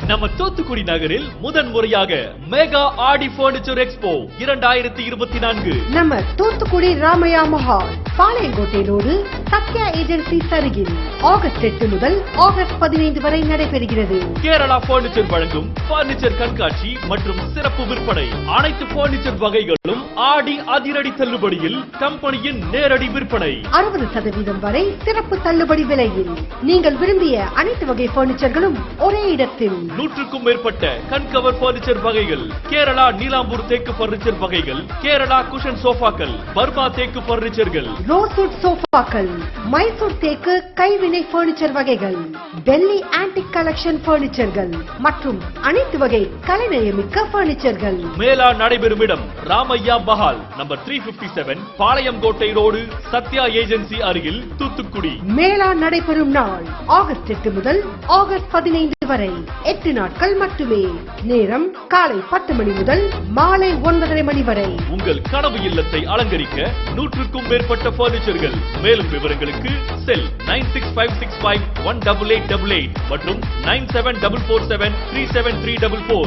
நம்ம தூத்துக்குடி நகரில் முதன்முறையாக மெகா ஆடி பர்னிச்சர் எக்ஸ்போ 2024 நம்ம தூத்துக்குடி ராமையா மஹால் பாளையங்கோட்டை ரோடு சத்யா ஏஜென்சி அருகில் ஆகஸ்ட் 8 முதல் ஆகஸ்ட் 15 வரை நடைபெறுகிறது. கேரளா பர்னிச்சர் வழங்கும் பர்னிச்சர் கண்காட்சி மற்றும் சிறப்பு விற்பனை. அனைத்து பர்னிச்சர் வகைகளும் ஆடி அதிரடி தள்ளுபடியில் கம்பெனியின் நேரடி விற்பனை. 60% வரை சிறப்பு தள்ளுபடி விலையில் நீங்கள் விரும்பிய அனைத்து வகை பர்னிச்சர்களும் ஒரே இடத்தில். 100க்கும் மேற்பட்ட கண்கவர் பர்னிச்சர் வகைகள், கேரளா நீலாம்பூர் தேக்கு பர்னிச்சர் வகைகள், கேரளா குஷன் சோஃபாக்கள், பர்மா தேக்கு பர்னிச்சர்கள், ரோஸ்வுட் சோஃபாக்கள், மைசூர் தேக்கு கைவினை பர்னிச்சர் வகைகள், டெல்லி ஆன்டிக் கலெக்ஷன் பர்னிச்சர்கள் மற்றும் அனைத்து வகை கலைநயமிக்க பர்னிச்சர்கள். மேலா நடைபெறும் இடம் Ramaiah Mahal number 357 Palayamkottai road Sathya agency அருகில் தூத்துக்குடி. மேலா நடைபெறும் நாள் ஆகஸ்ட் 8 முதல் ஆகஸ்ட் 15 வரை 8 நாட்கள் மட்டுமே. நேரம் காலை 10 மணி முதல் மாலை 9:30 மணி வரை. உங்கள் கனவு இல்லத்தை அலங்கரிக்க 100க்கும் மேற்பட்ட பர்னிச்சர்கள். மேலும் விவரங்களுக்கு செல் 9656518888 மற்றும் 9744737344.